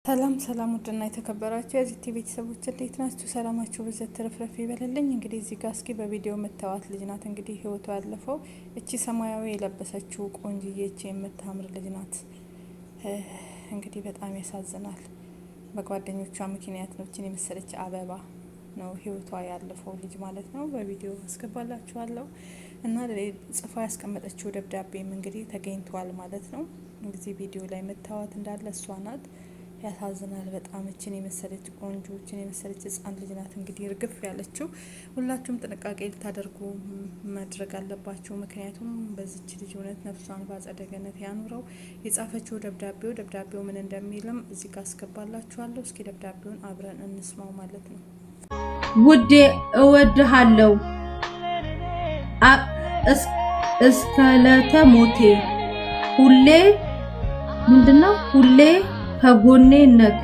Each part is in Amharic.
ሰላም ሰላም ውድና የተከበራችሁ የዚህ ቲቪ ቤተሰቦች እንዴት ናችሁ? ሰላማችሁ በዘት ተረፍረፍ ይበልልኝ። እንግዲህ እዚህ ጋር እስኪ በቪዲዮ መታወት ልጅ ናት። እንግዲህ ህይወቷ ያለፈው እቺ ሰማያዊ የለበሰችው ቆንጂዬ እቺ የምታምር ልጅ ናት። እንግዲህ በጣም ያሳዝናል። በጓደኞቿ ምክንያት ነው እቺን የመሰለች አበባ ነው ህይወቷ ያለፈው ልጅ ማለት ነው። በቪዲዮ አስገባላችኋለሁ እና ጽፋ ያስቀመጠችው ደብዳቤም እንግዲህ ተገኝቷል ማለት ነው። እንግዲህ ቪዲዮ ላይ መታወት እንዳለ እሷ ናት። ያሳዝናል በጣም እችን የመሰለች ቆንጆ እችን የመሰለች ህጻን ልጅ ናት እንግዲህ እርግፍ ያለችው። ሁላችሁም ጥንቃቄ ልታደርጉ ማድረግ አለባችሁ። ምክንያቱም በዚች ልጅ እውነት ነፍሷን በአጸደ ገነት ያኑረው። የጻፈችው ደብዳቤው ምን እንደሚልም እዚህ ጋር አስገባላችኋለሁ። እስኪ ደብዳቤውን አብረን እንስማው ማለት ነው። ውዴ እወድሃለሁ እስከ ዕለተ ሞቴ ሁሌ ምንድነው ሁሌ ከጎኔ ነክ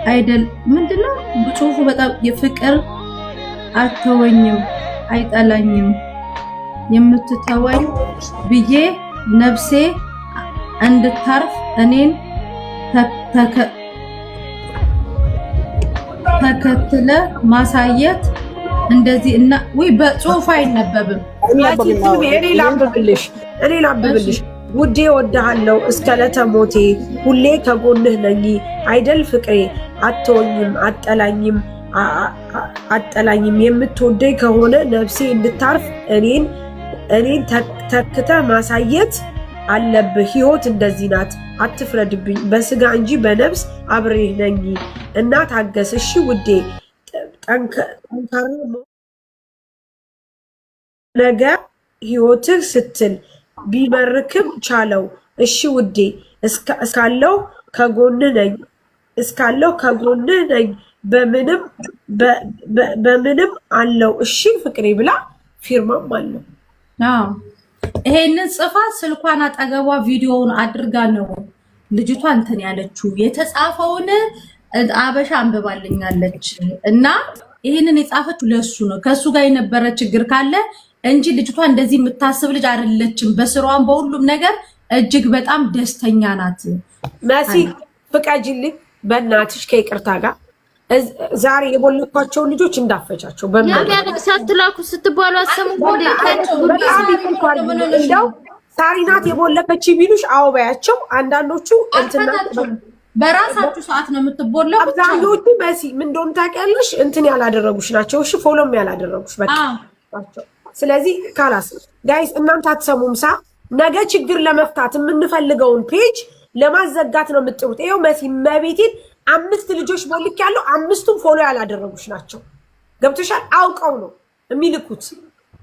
አይደል ምንድነው ጽሁፉ በጣም የፍቅር አተወኝም አይጠላኝም የምትተወኝ ብዬ ነፍሴ እንድታርፍ እኔን ተከትለ ማሳየት እንደዚህ እና ወይ በጽሁፍ አይነበብም። እኔ ላብብልሽ ውዴ ወድሃለሁ እስከ ዕለተ ሞቴ ሁሌ ከጎንህ ነኝ አይደል ፍቅሬ አትወኝም አጠላኝም የምትወደኝ ከሆነ ነፍሴ እንድታርፍ እኔን ተክተ ማሳየት አለብህ። ህይወት እንደዚህ ናት አትፍረድብኝ በስጋ እንጂ በነፍስ አብሬህ ነኝ እና ታገስ እሺ ውዴ ጠንካራ ነገ ህይወትህ ስትል ቢመርክም ቻለው እሺ ውዴ እስካለው ከጎንህ ነኝ በምንም አለው እሺ ፍቅሬ ብላ ፊርማም አለው። ይሄንን ጽፋ ስልኳን አጠገቧ ቪዲዮውን አድርጋ ነው ልጅቷ እንትን ያለችው። የተጻፈውን አበሻ አንብባልኛለች እና ይሄንን የጻፈችው ለሱ ነው። ከሱ ጋር የነበረ ችግር ካለ እንጂ ልጅቷ እንደዚህ የምታስብ ልጅ አይደለችም። በስራዋም በሁሉም ነገር እጅግ በጣም ደስተኛ ናት። መሲ ፍቃጅልኝ በእናትሽ ከይቅርታ ጋር ዛሬ የቦለኳቸው ልጆች እንዳፈቻቸው ሳትላኩ ስትባሉ አሰሙ እንደው ሳሪናት የቦለከች ቢሉሽ አውባያቸው አንዳንዶቹ እንትና በራሳችሁ ሰዓት ነው የምትቦለው። አብዛኞቹ መሲ ምን እንደሆነ ታውቂያለሽ እንትን ያላደረጉሽ ናቸው። እሺ ፎሎም ያላደረጉሽ በቃ ናቸው። ስለዚህ ካላስ ጋይስ እናንተ አትሰሙም። ነገ ችግር ለመፍታት የምንፈልገውን ፔጅ ለማዘጋት ነው የምትጥሩት። ይሄው መሲ መቤቴን 5 ልጆች ቦልክ ያለው 5ቱም ፎሎ ያላደረጉሽ ናቸው። ገብቶሻል? አውቀው ነው የሚልኩት።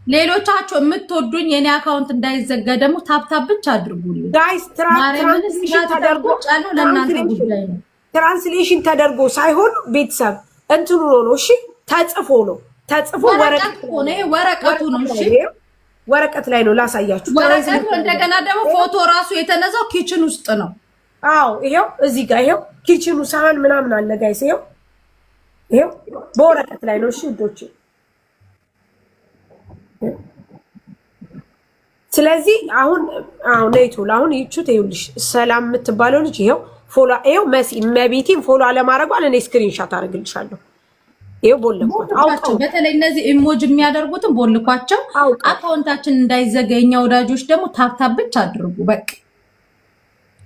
ሌሎቻችሁ የምትወዱኝ የኔ አካውንት እንዳይዘጋ ደግሞ ታፕታፕ ብቻ አድርጉልኝ ጋይስ። ትራንስሌሽን ተደርጎ ሳይሆን ቤተሰብ እንትኑ ነው። እሺ ተጽፎ ነው ተጽፎ ወረቀቱ ነው። እሺ ወረቀት ላይ ነው ላሳያችሁ። ወረቀቱ እንደገና ደግሞ ፎቶ ራሱ የተነሳው ኪችን ውስጥ ነው። አዎ ይሄው እዚህ ጋር ይሄው ኪችኑ ሳህን ምናምን አለ ጋይስ። ይሄው በወረቀት ላይ ነው። እሺ ውዶች ስለዚህ አሁን ነይቶል አሁን ይቹት ይኸውልሽ ሰላም የምትባለው ልጅ ይሄው ፎሎ ይሄው መሲ መቤቴን ፎሎ አለማድረጓል እኔ ስክሪንሻት አድርግልሻለሁ። ይሄው ቦልኳቸው በተለይ እነዚህ ኢሞጂ የሚያደርጉትን ቦልኳቸው። አካውንታችን እንዳይዘገኛ ወዳጆች ደግሞ ታፕታፕ ብቻ አድርጉ። በቃ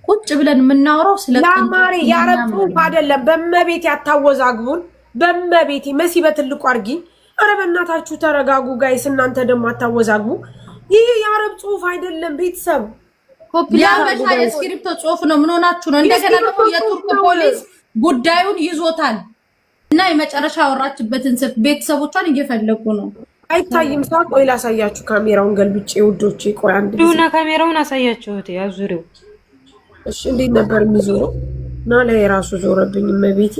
ቁጭ ብለን የምናወራው ስለ ያማሪ ያረጡ አይደለም። በመቤት ያታወዛግቡን በመቤት መሲ በትልቁ አርጊ። አረ በእናታችሁ ተረጋጉ ጋይስ። እናንተ ደግሞ አታወዛግቡ። ይሄ የአረብ ጽሁፍ አይደለም ቤተሰብ ያበሻ የስክሪፕቶ ጽሁፍ ነው። ምን ሆናችሁ ነው? እንደገና ደግሞ የቱርክ ፖሊስ ጉዳዩን ይዞታል እና የመጨረሻ አወራችበትን ስልክ ቤተሰቦቿን እየፈለጉ ነው። አይታይም ሰው። ቆይ ላሳያችሁ ካሜራውን ገልብጬ ውዶቼ። ቆይ አንድ ዱና ካሜራውን አሳያችሁት ያዙሪው። እሺ እንዴት ነበር የሚዞረው? እና ላይ ራሱ ዞረብኝ መቤቴ።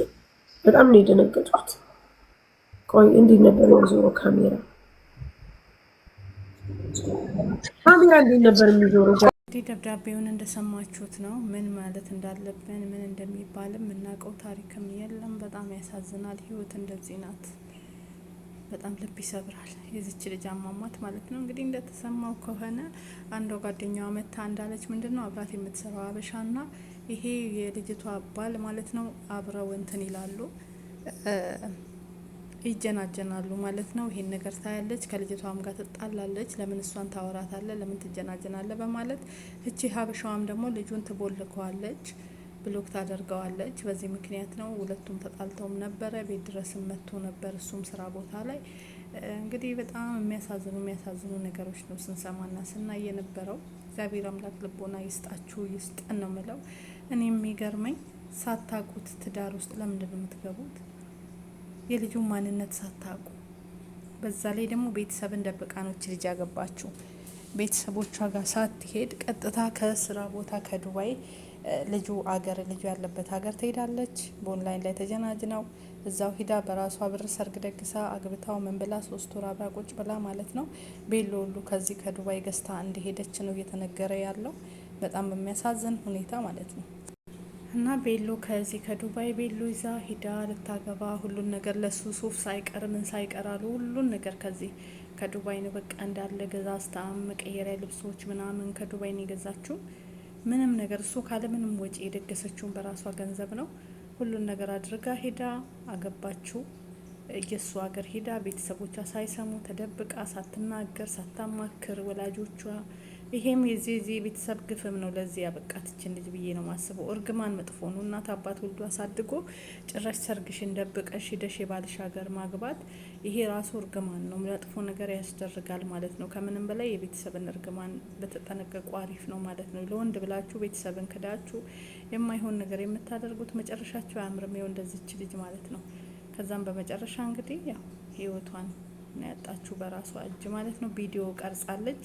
በጣም ነው የደነገጥኩት። ቆይ እንዴት ነበር የሚዞረው ካሜራ እንዴት ነበር የሚዞረው? እንግዲህ ደብዳቤውን እንደሰማችሁት ነው። ምን ማለት እንዳለብን ምን እንደሚባልም እናውቀው ታሪክም የለም። በጣም ያሳዝናል። ህይወት እንደዚህ ናት። በጣም ልብ ይሰብራል። የዚች ልጅ አሟሟት ማለት ነው። እንግዲህ እንደተሰማው ከሆነ አንዷ ጓደኛዋ መታ እንዳለች ምንድነው አብራት የምትሰራው አበሻና ይሄ የልጅቷ ባል ማለት ነው አብረው እንትን ይላሉ ይጀናጀናሉ ማለት ነው። ይሄን ነገር ታያለች፣ ከልጅቷም ጋር ትጣላለች። ለምን እሷን ታወራታለ፣ ለምን ትጀናጀናለ በማለት እቺ ሀበሻዋም ደግሞ ልጁን ትቦልከዋለች፣ ብሎክ ታደርገዋለች። በዚህ ምክንያት ነው ሁለቱም ተጣልተውም ነበረ። ቤት ድረስም መጥቶ ነበር እሱም ስራ ቦታ ላይ። እንግዲህ በጣም የሚያሳዝኑ ነገሮች ነው ስንሰማና ስናይ የነበረው። እግዚአብሔር አምላክ ልቦና ይስጣችሁ ይስጠን ነው ምለው። እኔ የሚገርመኝ ሳታቁት ትዳር ውስጥ ለምንድን ነው የምትገቡት? የልጁ ማንነት ሳታቁ። በዛ ላይ ደግሞ ቤተሰብን ደብቃኖች ልጅ ያገባችሁ ቤተሰቦቿ ጋር ሳትሄድ ቀጥታ ከስራ ቦታ ከዱባይ ልጁ ያለበት ሀገር ትሄዳለች። በኦንላይን ላይ ተጀናጅነው እዛው ሂዳ በራሷ ብር ሰርግ ደግሳ አግብታው ምን ብላ 3 ወር አብራ ቁጭ ብላ ማለት ነው ቤሎ ሁሉ ከዚህ ከዱባይ ገዝታ እንደሄደች ነው እየተነገረ ያለው። በጣም በሚያሳዝን ሁኔታ ማለት ነው። እና ቤሎ ከዚህ ከዱባይ ቤሎ ይዛ ሂዳ ልታገባ ሁሉን ነገር ለሱ ሱፍ ሳይቀር ምን ሳይቀራሉ ሁሉን ነገር ከዚህ ከዱባይ ነው በቃ እንዳለ ገዛዝታ መቀየሪያ ልብሶች ምናምን ከዱባይ ነው የገዛችው። ምንም ነገር እሱ ካለ ምንም ወጪ የደገሰችውን በራሷ ገንዘብ ነው ሁሉን ነገር አድርጋ ሄዳ አገባችው። የሱ ሀገር ሄዳ ቤተሰቦቿ ሳይሰሙ ተደብቃ ሳትናገር ሳታማክር ወላጆቿ። ይሄም የዚህ ቤተሰብ ግፍም ነው ለዚህ ያበቃት እችን ልጅ ብዬ ነው ማስበው። እርግማን መጥፎ ነው። እናት አባት ወልዶ አሳድጎ ጭራሽ ሰርግሽን ደብቀሽ ሄደሽ የባልሽ ሀገር ማግባት ይሄ ራሱ እርግማን ነው። መጥፎ ነገር ያስደርጋል ማለት ነው። ከምንም በላይ የቤተሰብን እርግማን በተጠነቀቁ አሪፍ ነው ማለት ነው። ለወንድ ብላችሁ ቤተሰብን ክዳችሁ የማይሆን ነገር የምታደርጉት መጨረሻችሁ አያምርም። ይኸው እንደዚች ልጅ ማለት ነው። ከዛም በመጨረሻ እንግዲህ ያው ህይወቷን ነው ያጣችሁ በራሷ እጅ ማለት ነው። ቪዲዮ ቀርጻለች፣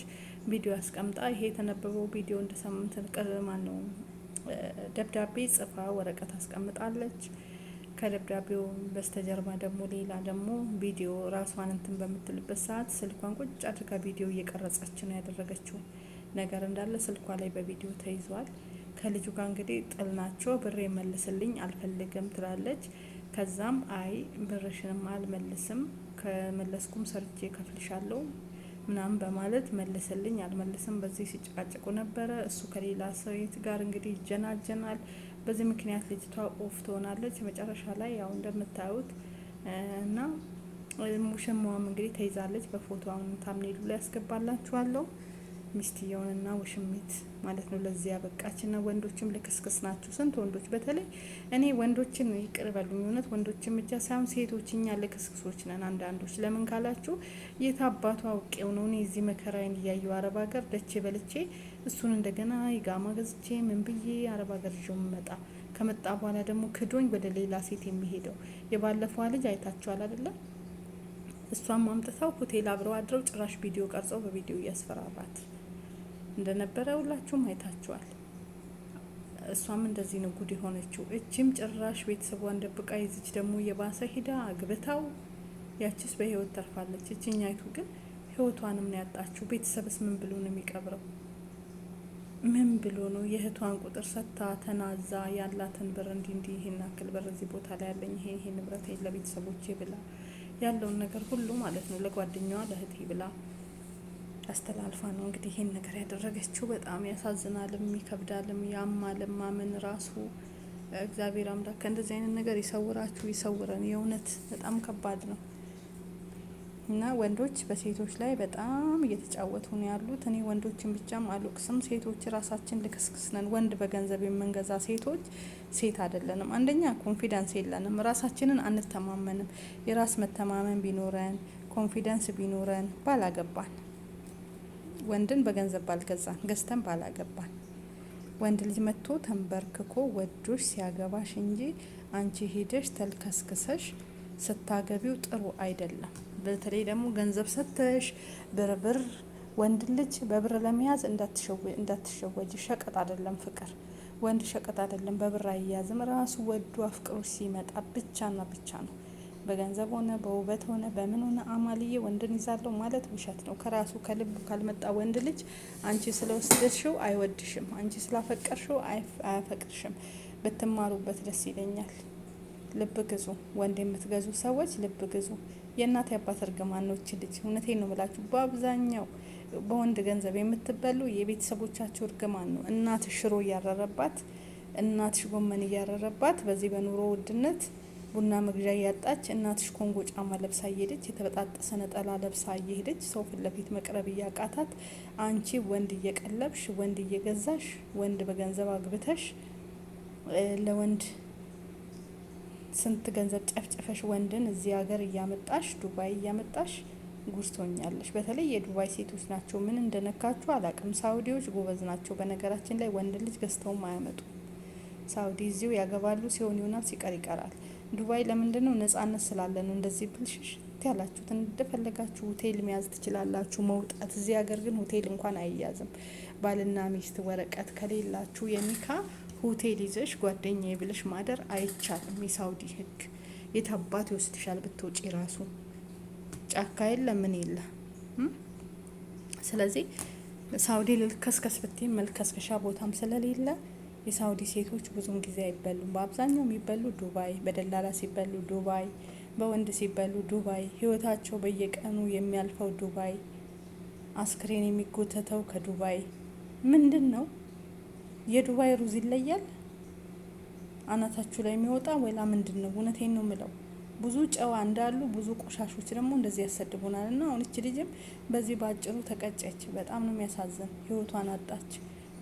ቪዲዮ አስቀምጣ ይሄ የተነበበው ቪዲዮ እንደሰምንት ቀርማ ነው ደብዳቤ ጽፋ ወረቀት አስቀምጣለች። ከደብዳቤው በስተጀርባ ደግሞ ሌላ ደግሞ ቪዲዮ ራሷን እንትን በምትልበት ሰዓት ስልኳን ቁጭ አድርጋ ቪዲዮ እየቀረጸች ነው ያደረገችው ነገር እንዳለ ስልኳ ላይ በቪዲዮ ተይዟል። ከልጁ ጋር እንግዲህ ጥል ናቸው። ብሬ መልስልኝ አልፈልግም ትላለች። ከዛም አይ ብርሽንም አልመልስም ከመለስኩም ሰርቼ ከፍልሻለሁ ምናምን በማለት መልስልኝ አልመልስም በዚህ ሲጨቃጨቁ ነበረ። እሱ ከሌላ ሴት ጋር እንግዲህ ይጀናጀናል። በዚህ ምክንያት ልጅቷ ኦፍ ትሆናለች መጨረሻ ላይ ያው እንደምታዩት እና ሙሽማዋም እንግዲህ ተይዛለች። በፎቶ አሁን ታምኔሉ ላይ ያስገባላችኋለሁ። ሚስትየውንና ውሽሚት ማለት ነው ለዚህ ያበቃችና ወንዶችም ልክስክስ ናቸው። ስንት ወንዶች በተለይ እኔ ወንዶችን ይቅር በሉኝ እውነት ወንዶችን ብቻ ሳይሆን ሴቶች እኛ ልክስክሶች ነን አንዳንዶች። ለምን ካላችሁ የታባቱ አውቄው ነው እኔ እዚህ መከራዬን እያየሁ አረብ ሀገር ደቼ በልቼ እሱን እንደገና ይጋማ ገዝቼ ምን ብዬ አረብ ሀገር ይዤው መጣ ከመጣ በኋላ ደግሞ ክዶኝ ወደ ሌላ ሴት የሚሄደው የባለፈዋ ልጅ አይታችኋል አይደለ? እሷም አምጥተው ሆቴል አብረው አድረው ጭራሽ ቪዲዮ ቀርጸው በቪዲዮ እያስፈራራት እንደነበረ ሁላችሁም አይታችኋል። እሷም እንደዚህ ነው ጉድ የሆነችው። እቺም ጭራሽ ቤተሰቧን ደብቃ ይዝች ደግሞ የባሰ ሂዳ አግብታው ያችስ በህይወት ተርፋለች። እቺኛይቱ ግን ህይወቷንም ነው ያጣችው። ቤተሰብስ ምን ብሎ ነው የሚቀብረው? ምን ብሎ ነው የእህቷን ቁጥር ሰታ ተናዛ ያላትን ብር እንዲ ይሄን አክል ብር እዚህ ቦታ ላይ ያለኝ ይሄ ንብረት ለቤተሰቦቼ ብላ ያለውን ነገር ሁሉ ማለት ነው ለጓደኛዋ ለእህቴ ብላ አስተላልፋ ነው እንግዲህ ይሄን ነገር ያደረገችው። በጣም ያሳዝናልም ይከብዳልም ያማልም ማመን ራሱ። እግዚአብሔር አምላክ ከእንደዚህ አይነት ነገር ይሰውራችሁ ይሰውረን። የእውነት በጣም ከባድ ነው እና ወንዶች በሴቶች ላይ በጣም እየተጫወቱ ነው ያሉት። እኔ ወንዶችን ብቻም አልወቅስም፣ ሴቶች ራሳችን ልክስክስ ነን። ወንድ በገንዘብ የምንገዛ ሴቶች ሴት አይደለንም። አንደኛ ኮንፊደንስ የለንም፣ ራሳችንን አንተማመንም። የራስ መተማመን ቢኖረን ኮንፊደንስ ቢኖረን ባላገባን፣ ወንድን በገንዘብ ባልገዛን ገዝተን ባላገባን። ወንድ ልጅ መጥቶ ተንበርክኮ ወዶሽ ሲያገባሽ እንጂ አንቺ ሄደሽ ተልከስክሰሽ ስታገቢው ጥሩ አይደለም። በተለይ ደግሞ ገንዘብ ሰተሽ ብር ወንድ ልጅ በብር ለመያዝ እንዳትሸወጂ። ሸቀጥ አይደለም ፍቅር፣ ወንድ ሸቀጥ አይደለም፣ በብር አይያዝም። ራሱ ወዶ አፍቅሮ ሲመጣ ብቻና ብቻ ነው። በገንዘብ ሆነ በውበት ሆነ በምን ሆነ አማልዬ ወንድን ይዛለው ማለት ውሸት ነው። ከራሱ ከልብ ካልመጣ ወንድ ልጅ አንቺ ስለወሰደሽው አይወድሽም፣ አንቺ ስላፈቀርሽው አያፈቅርሽም። ብትማሩበት ደስ ይለኛል። ልብ ግዙ። ወንድ የምትገዙ ሰዎች ልብ ግዙ። የእናት ያባት እርግማን ነው እቺ ልጅ። እውነቴን ነው ብላችሁ በአብዛኛው በወንድ ገንዘብ የምትበሉ የቤተሰቦቻችሁ እርግማን ነው። እናት ሽሮ እያረረባት እናትሽ ጎመን እያረረባት በዚህ በኑሮ ውድነት ቡና መግዣ እያጣች እናትሽ ኮንጎ ጫማ ለብሳ እየሄደች የተበጣጠሰ ነጠላ ለብሳ እየሄደች ሰው ፊት ለፊት መቅረብ እያቃታት አንቺ ወንድ እየቀለብሽ ወንድ እየገዛሽ ወንድ በገንዘብ አግብተሽ ለወንድ ስንት ገንዘብ ጨፍጨፈሽ ወንድን እዚህ ሀገር እያመጣሽ ዱባይ እያመጣሽ ጉርቶኛለሽ። በተለይ የዱባይ ሴቶች ናቸው ምን እንደነካችሁ አላቅም። ሳውዲዎች ጎበዝ ናቸው በነገራችን ላይ ወንድ ልጅ ገዝተውም አያመጡ። ሳውዲ እዚሁ ያገባሉ ሲሆን ይሆናል ሲቀር ይቀራል። ዱባይ ለምንድነው? ነጻነት ስላለ ነው። እንደዚህ ብልሽሽ ያላችሁት እንደፈለጋችሁ ሆቴል መያዝ ትችላላችሁ መውጣት። እዚህ ሀገር ግን ሆቴል እንኳን አይያዝም። ባልና ሚስት ወረቀት ከሌላችሁ የሚካ ሆቴል ይዘሽ ጓደኛዬ ብለሽ ማደር አይቻልም። የሳውዲ ህግ የታባት ይወስድሻል ብትወጪ ራሱ ጫካ የለ ምን የለ። ስለዚህ ሳውዲ ልልከስከስ ብትይ መልከስከሻ ቦታም ስለሌለ የሳውዲ ሴቶች ብዙም ጊዜ አይበሉም። በአብዛኛው የሚበሉ ዱባይ፣ በደላላ ሲበሉ ዱባይ፣ በወንድ ሲበሉ ዱባይ፣ ህይወታቸው በየቀኑ የሚያልፈው ዱባይ፣ አስክሬን የሚጎተተው ከዱባይ። ምንድን ነው የዱባይ ሩዝ ይለያል አናታችሁ ላይ የሚወጣ ወላ ምንድን ነው? እውነቴን ነው ምለው። ብዙ ጨዋ እንዳሉ ብዙ ቆሻሾች ደግሞ እንደዚህ ያሰድቡናል። እና አሁን እቺ ልጅም በዚህ ባጭሩ ተቀጨች። በጣም ነው የሚያሳዝን። ህይወቷን አጣች።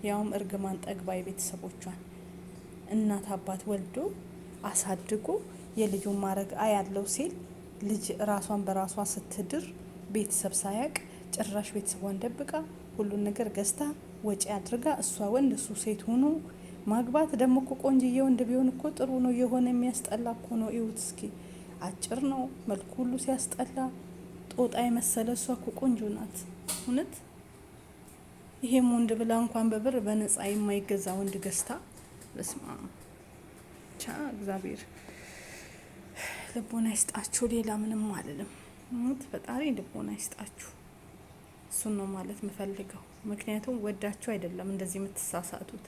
ያውም እርግማን ጠግባይ ቤተሰቦቿን እናት አባት ወልዶ አሳድጎ የልጁን ማረግ አያለው ሲል ልጅ ራሷን በራሷ ስትድር ቤተሰብ ሳያቅ ጭራሽ ቤተሰቧን ደብቃ ሁሉን ነገር ገዝታ ወጪ አድርጋ እሷ ወንድ እሱ ሴት ሆኖ ማግባት ደግሞ እኮ ቆንጅዬ ወንድ ቢሆን እኮ ጥሩ ነው። የሆነ የሚያስጠላ እኮ ነው። እዩት እስኪ አጭር ነው መልኩ ሁሉ ሲያስጠላ ጦጣ የመሰለ እሷ እኮ ቆንጆ ናት እውነት። ይሄም ወንድ ብላ እንኳን በብር በነፃ የማይገዛ ወንድ ገዝታ በስማ ቻ እግዚአብሔር ልቦና ይስጣችሁ። ሌላ ምንም አልልም። ፈጣሪ ልቦና ይስጣችሁ። እሱን ነው ማለት የምፈልገው። ምክንያቱም ወዳችሁ አይደለም እንደዚህ የምትሳሳቱት።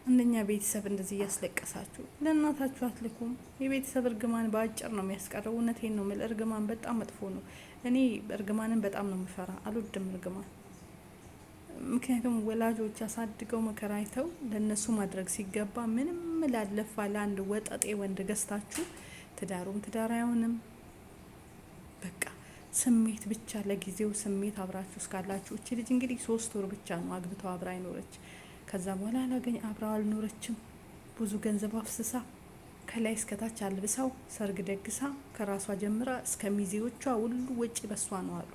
አንደኛ ቤተሰብ እንደዚህ እያስለቀሳችሁ ለእናታችሁ አትልኩም። የቤተሰብ እርግማን በአጭር ነው የሚያስቀረው። እውነቴን ነው የምልህ። እርግማን በጣም መጥፎ ነው። እኔ እርግማንን በጣም ነው የምፈራ። አልወድም እርግማን። ምክንያቱም ወላጆች አሳድገው መከራ አይተው ለእነሱ ማድረግ ሲገባ ምንም ላለፋ ለአንድ ወጠጤ ወንድ ገዝታችሁ ትዳሩም ትዳር አይሆንም። በቃ ስሜት ብቻ ለጊዜው ስሜት አብራችሁ እስካላችሁ። እቺ ልጅ እንግዲህ 3 ወር ብቻ ነው አግብተው አብራ አይኖረች። ከዛ በኋላ አላገኝ አብራው አልኖረችም። ብዙ ገንዘብ አፍስሳ ከላይ እስከታች አልብሳው ሰርግ ደግሳ ከራሷ ጀምራ እስከ ሚዜዎቿ ሁሉ ወጪ በሷ ነው አሉ።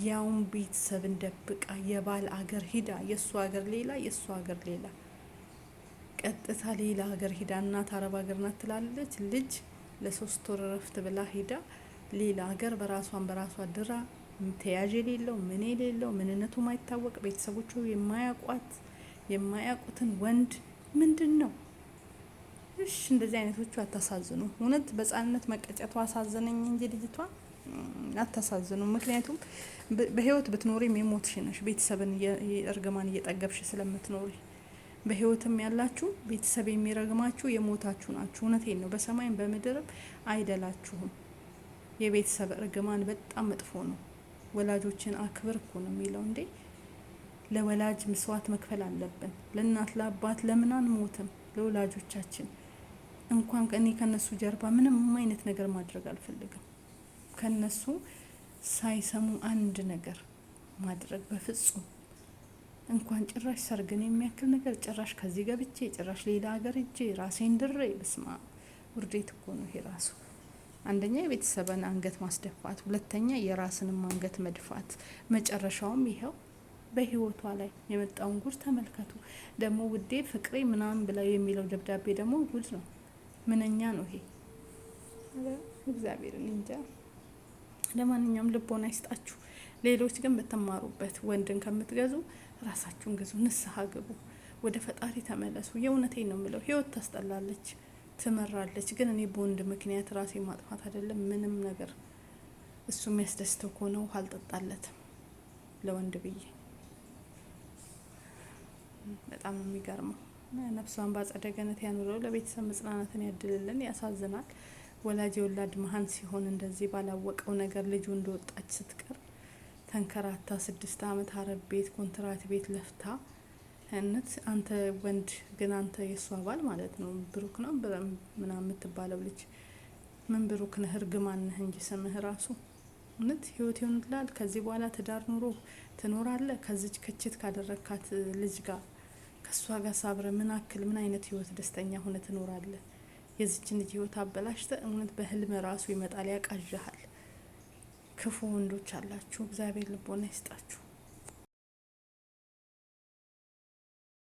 ያውም ቤተሰብን ደብቃ የባል አገር ሂዳ የእሱ አገር ሌላ የእሱ አገር ሌላ ቀጥታ ሌላ ሀገር ሂዳ እናት አረብ ሀገር ናት ትላለች። ልጅ ለ3 ወር ረፍት ብላ ሂዳ ሌላ ሀገር በራሷን በራሷ ድራ ተያዥ የሌለው ምን የሌለው ምንነቱ ማይታወቅ ቤተሰቦቹ የማያውቁትን ወንድ ምንድን ነው? እሺ እንደዚህ አይነቶቹ አታሳዝኑ። እውነት በጻነት መቀጨቷ አሳዘነኝ እንጂ ልጅቷ አታሳዝኑ። ምክንያቱም በህይወት ብትኖሪም የሞትሽ ነሽ። ቤተሰብን እርግማን እየጠገብሽ ስለምትኖሪ በህይወትም ያላችሁ ቤተሰብ የሚረግማችሁ የሞታችሁ ናችሁ። እውነቴን ነው። በሰማይም በምድርም አይደላችሁም። የቤተሰብ እርግማን በጣም መጥፎ ነው። ወላጆችን አክብር እኮ ነው የሚለው እንዴ። ለወላጅ መስዋዕት መክፈል አለብን። ለእናት ለአባት ለምን አንሞትም? ለወላጆቻችን እንኳን እኔ ከነሱ ጀርባ ምንም አይነት ነገር ማድረግ አልፈልግም። ከነሱ ሳይሰሙ አንድ ነገር ማድረግ በፍጹም እንኳን ጭራሽ ሰርግን የሚያክል ነገር ጭራሽ ከዚህ ገብቼ ጭራሽ ሌላ ሀገር እጄ ራሴን ድሬ በስማ ውርዴት እኮ ነው ይሄ ራሱ። አንደኛ የቤተሰብን አንገት ማስደፋት፣ ሁለተኛ የራስንም አንገት መድፋት። መጨረሻውም ይኸው በህይወቷ ላይ የመጣውን ጉድ ተመልከቱ። ደግሞ ውዴ ፍቅሬ ምናምን ብለው የሚለው ደብዳቤ ደግሞ ጉድ ነው። ምንኛ ነው ይሄ? እግዚአብሔርን እንጃ። ለማንኛውም ልቦና ይስጣችሁ። ሌሎች ግን በተማሩበት ወንድን ከምትገዙ ራሳችሁን ግዙ፣ ንስሐ ግቡ፣ ወደ ፈጣሪ ተመለሱ። የእውነቴን ነው የምለው። ህይወት ታስጠላለች፣ ትመራለች። ግን እኔ በወንድ ምክንያት ራሴ ማጥፋት አይደለም ምንም ነገር። እሱ የሚያስደስተው ከሆነ ውሃ አልጠጣለትም ለወንድ ብዬ። በጣም ነው የሚገርመው። ነፍሷን በአጸደ ገነት ያኑረው፣ ለቤተሰብ መጽናናትን ያድልልን። ያሳዝናል። ወላጅ የወላድ መሀን ሲሆን እንደዚህ ባላወቀው ነገር ልጁ እንደወጣች ስትቀር ተንከራታ 6 አመት አረብ ቤት ኮንትራት ቤት ለፍታ እነት አንተ ወንድ ግን አንተ የሷ ባል ማለት ነው ብሩክ ነው ምናምን የምትባለው ልጅ ምን ብሩክ ነህ እርግማን ነህ እንጂ ስምህ ራሱ እነት ህይወት ይሆንልሃል። ከዚህ በኋላ ትዳር ኑሮ ትኖራለህ ከዚች ከችት ካደረካት ልጅ ጋር ከሷ ጋር ሳብረ ምን አክል ምን አይነት ህይወት ደስተኛ ሆነ ትኖራለህ? የዚችን ልጅ ህይወት አበላሽተ እውነት በህልም ራሱ ይመጣል ያቃዣሃል። ክፉ ወንዶች አላችሁ። እግዚአብሔር ልቦና ይስጣችሁ።